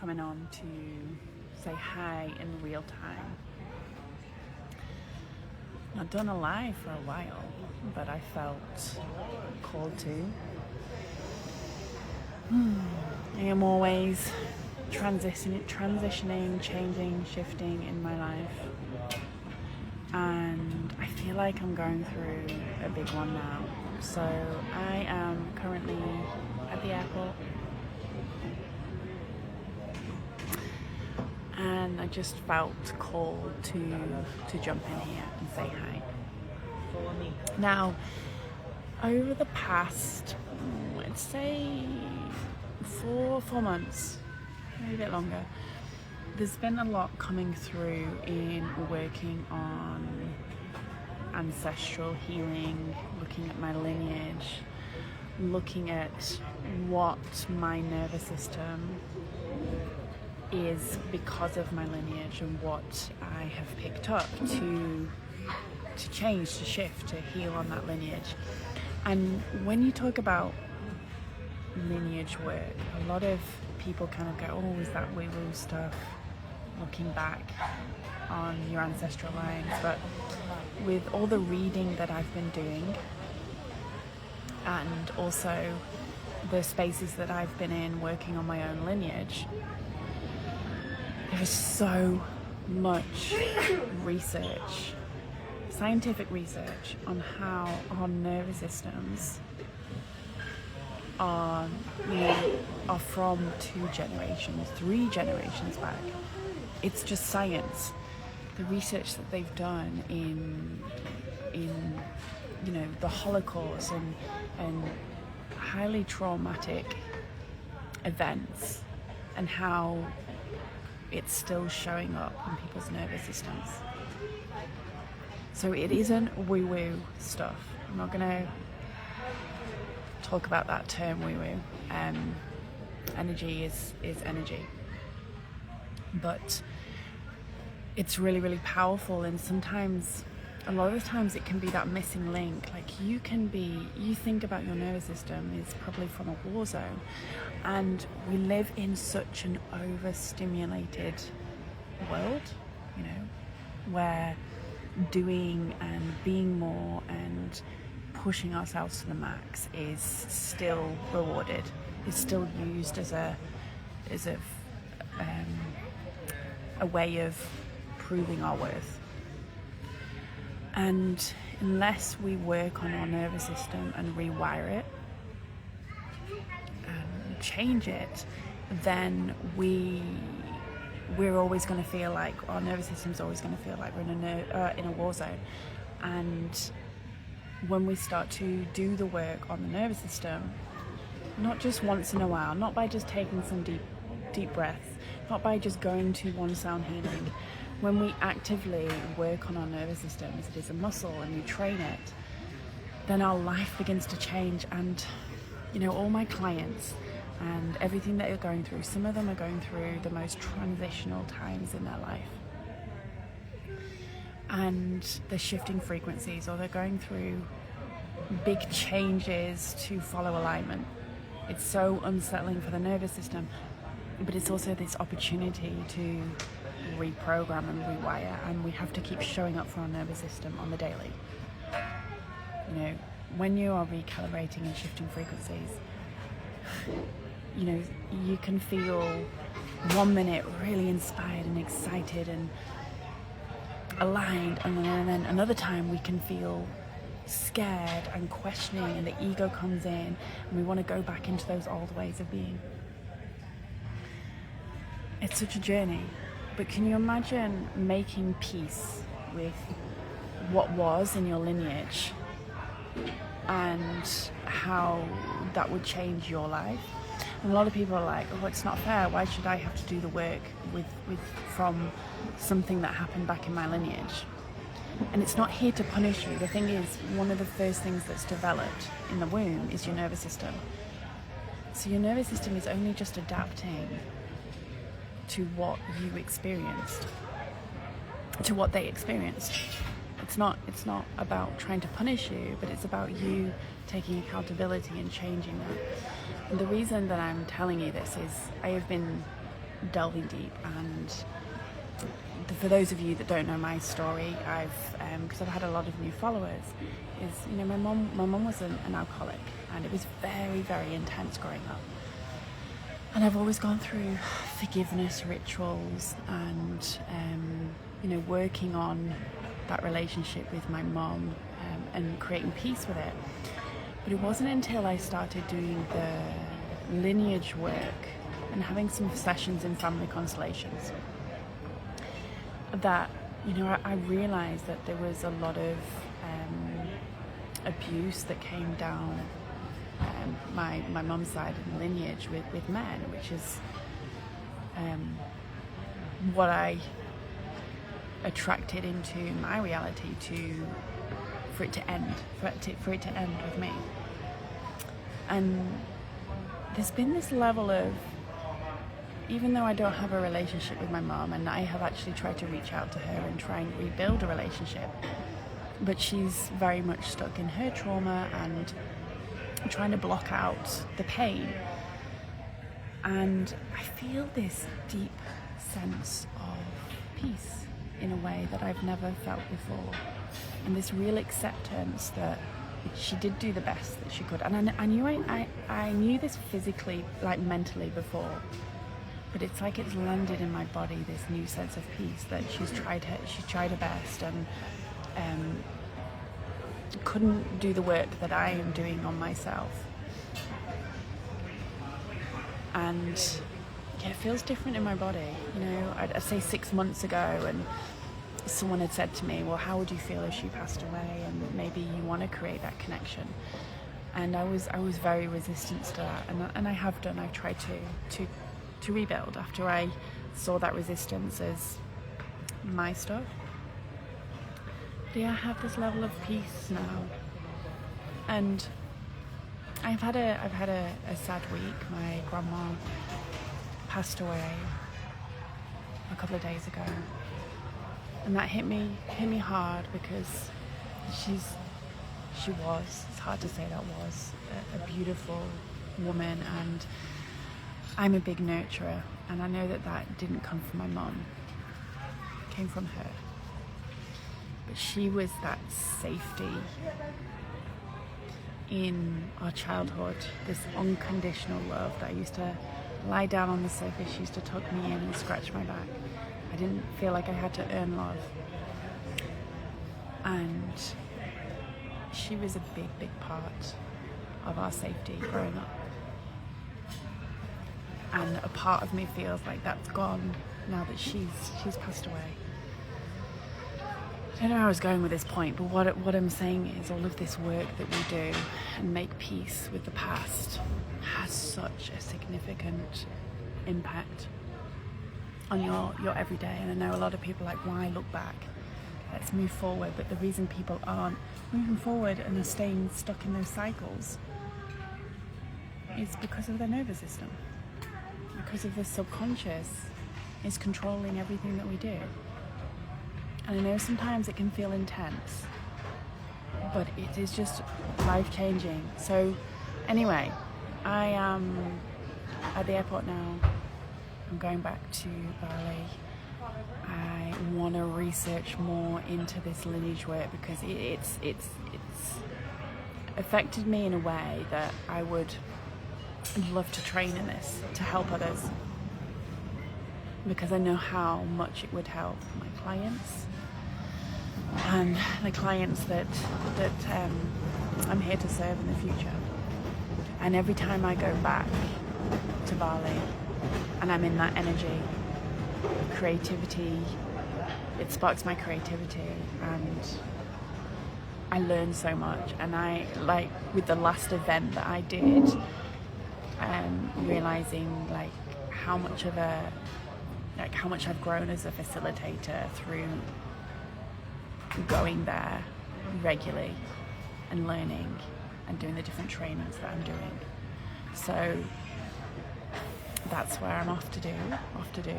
coming on to say hi in real time. I've done a live for a while, but I felt called to. I am always transitioning, changing, shifting in my life, and I feel like I'm going through a big one now. So I am currently at the airport, and I just felt called to jump in here and say hi. Now, over the past, let's say 4 months, maybe a bit longer, there's been a lot coming through in working on ancestral healing, looking at my lineage, looking at what my nervous system is because of my lineage and what I have picked up to change, to shift, to heal on that lineage. And when you talk about lineage work, a lot of people kind of go, oh, is that woo-woo stuff, looking back on your ancestral lines. But with all the reading that I've been doing, and also the spaces that I've been in working on my own lineage, there's so much research, scientific research, on how our nervous systems are from 2 generations, 3 generations back. It's just science. The research that they've done in the Holocaust and highly traumatic events, and how it's still showing up in people's nervous systems. So it isn't woo-woo stuff. I'm not going to talk about that term woo-woo. Energy is energy. But it's really, really powerful, and sometimes, a lot of the times, it can be that missing link. Like you think about your nervous system is probably from a war zone, and we live in such an overstimulated world, where doing and being more and pushing ourselves to the max is still rewarded, is still used as a way of proving our worth. And unless we work on our nervous system and rewire it and change it, then we're always going to feel like our nervous system's always going to feel like we're in a war zone. And when we start to do the work on the nervous system, not just once in a while, not by just taking some deep breaths, not by just going to one sound healing, when we actively work on our nervous system as it is a muscle and we train it, then our life begins to change. And all my clients and everything that they're going through, some of them are going through the most transitional times in their life, and they're shifting frequencies, or they're going through big changes to follow alignment. It's so unsettling for the nervous system, but it's also this opportunity to reprogram and rewire, and we have to keep showing up for our nervous system on the daily. When you are recalibrating and shifting frequencies, you can feel 1 minute really inspired and excited and aligned, and then another time we can feel scared and questioning, and the ego comes in and we want to go back into those old ways of being. It's such a journey. But can you imagine making peace with what was in your lineage and how that would change your life? And a lot of people are like, oh, it's not fair. Why should I have to do the work from something that happened back in my lineage? And it's not here to punish you. The thing is, one of the first things that's developed in the womb is your nervous system. So your nervous system is only just adapting to what you experienced, to what they experienced. It's not about trying to punish you, but it's about you taking accountability and changing that. And the reason that I'm telling you this is I have been delving deep. And for those of you that don't know my story, because I've had a lot of new followers, is, my mum was an alcoholic, and it was very, very intense growing up. And I've always gone through forgiveness rituals and working on that relationship with my mum, and creating peace with it. But it wasn't until I started doing the lineage work and having some sessions in family constellations that I realized that there was a lot of abuse that came down my mum's side of the lineage with men, which is what I attracted into my reality for it to end with me. And there's been this level of, even though I don't have a relationship with my mom, and I have actually tried to reach out to her and try and rebuild a relationship, but she's very much stuck in her trauma and trying to block out the pain. And I feel this deep sense of peace in a way that I've never felt before, and this real acceptance that she did do the best that she could. And I knew this physically, like mentally before, but it's like it's landed in my body, this new sense of peace that she tried her best, and couldn't do the work that I am doing on myself. And it feels different in my body. I'd say 6 months ago, and someone had said to me, well, how would you feel if she passed away, and maybe you want to create that connection? And I was very resistant to that, and I have done. I've tried to rebuild after I saw that resistance as my stuff. But yeah, I have this level of peace now, and I've had a sad week. My grandma passed away a couple of days ago, and that hit me hard, because she was, it's hard to say that was, a beautiful woman, and I'm a big nurturer, and I know that didn't come from my mum, it came from her. But she was that safety in our childhood, this unconditional love that I used to lie down on the sofa, she used to tuck me in and scratch my back. I didn't feel like I had to earn love. And she was a big, big part of our safety growing up. And a part of me feels like that's gone now that she's passed away. I don't know where I was going with this point, but what I'm saying is all of this work that we do and make peace with the past has such a significant impact on your everyday. And I know a lot of people are like, why look back? Let's move forward. But the reason people aren't moving forward and are staying stuck in those cycles is because of their nervous system. Because of the subconscious is controlling everything that we do. And I know sometimes it can feel intense, but it is just life-changing. So anyway, I am at the airport now. I'm going back to Bali. I want to research more into this lineage work, because it's affected me in a way that I would love to train in this to help others, because I know how much it would help my clients and the clients that I'm here to serve in the future. And every time I go back to Bali and I'm in that energy, creativity, it sparks my creativity, and I learn so much. And I, like with the last event that I did, realizing how much I've grown as a facilitator through going there regularly and learning and doing the different trainings that I'm doing. So that's where I'm off to do.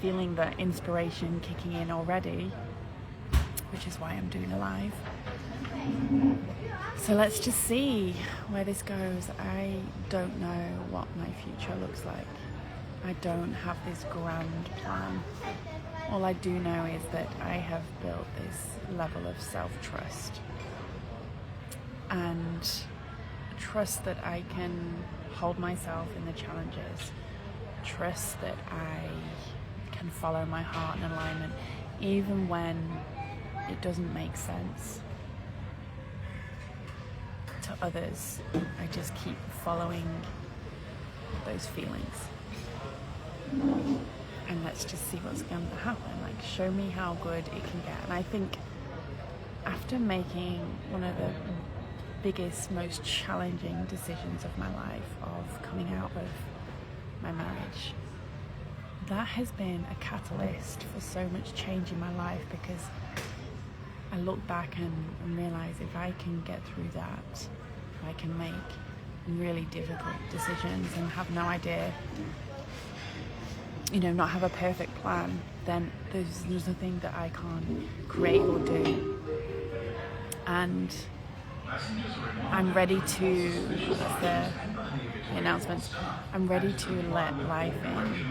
Feeling the inspiration kicking in already, which is why I'm doing a live. So let's just see where this goes. I don't know what my future looks like. I don't have this grand plan. All I do know is that I have built this level of self-trust and trust that I can hold myself in the challenges, trust that I can follow my heart in alignment even when it doesn't make sense to others. I just keep following those feelings and let's just see what's going to happen. Like, show me how good it can get. And I think after making one of the biggest, most challenging decisions of my life, of coming out of my marriage, that has been a catalyst for so much change in my life, because I look back and realize if I can get through that, if I can make really difficult decisions and have no idea, not have a perfect plan, then there's nothing that I can't create or do. And I'm ready to, the announcements, I'm ready to let life in,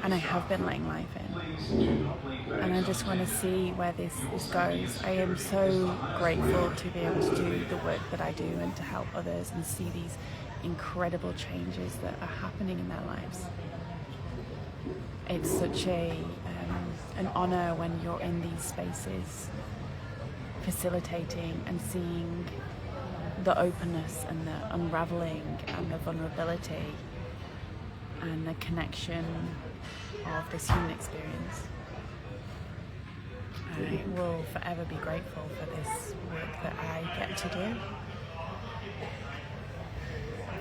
and I have been letting life in, and I just want to see where this goes. I am so grateful to be able to do the work that I do and to help others and see these incredible changes that are happening in their lives. It's such an honor when you're in these spaces facilitating and seeing the openness and the unraveling and the vulnerability and the connection of this human experience. I will forever be grateful for this work that I get to do.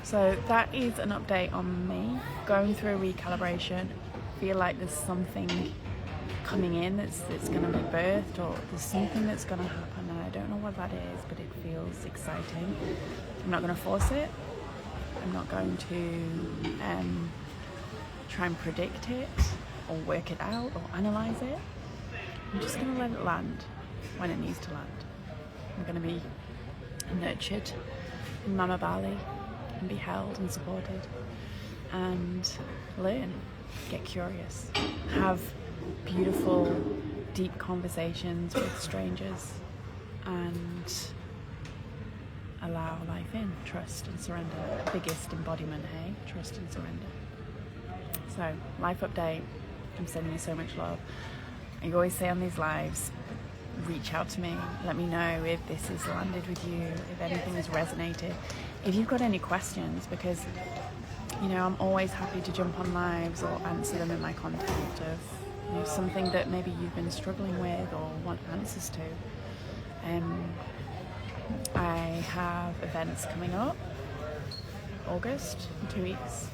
So that is an update on me going through a recalibration. I feel like there's something coming in that's going to be birthed, or there's something that's going to happen, and I don't know what that is, but it feels exciting. I'm not going to force it. I'm not going to try and predict it or work it out or analyze it. I'm just going to let it land when it needs to land. I'm going to be nurtured in Mama Bali and be held and supported and learn, get curious, have beautiful, deep conversations with strangers and allow life in. Trust and surrender. Biggest embodiment, hey? Trust and surrender. So, life update. I'm sending you so much love. I always say on these lives, reach out to me. Let me know if this has landed with you, if anything has resonated. If you've got any questions, because I'm always happy to jump on lives or answer them in my content of something that maybe you've been struggling with or want answers to. I have events coming up, August, in 2 weeks.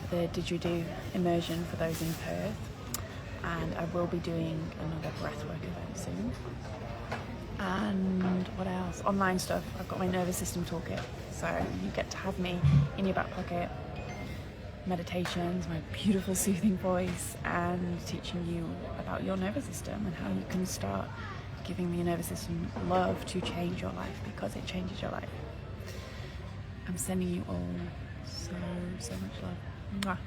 The Didgeridoo immersion for those in Perth, and I will be doing another breathwork event soon. And what else? Online stuff. I've got my nervous system toolkit, so you get to have me in your back pocket. Meditations, my beautiful soothing voice, and teaching you about your nervous system and how you can start giving your nervous system love to change your life, because it changes your life. I'm sending you all so much love. Mwah.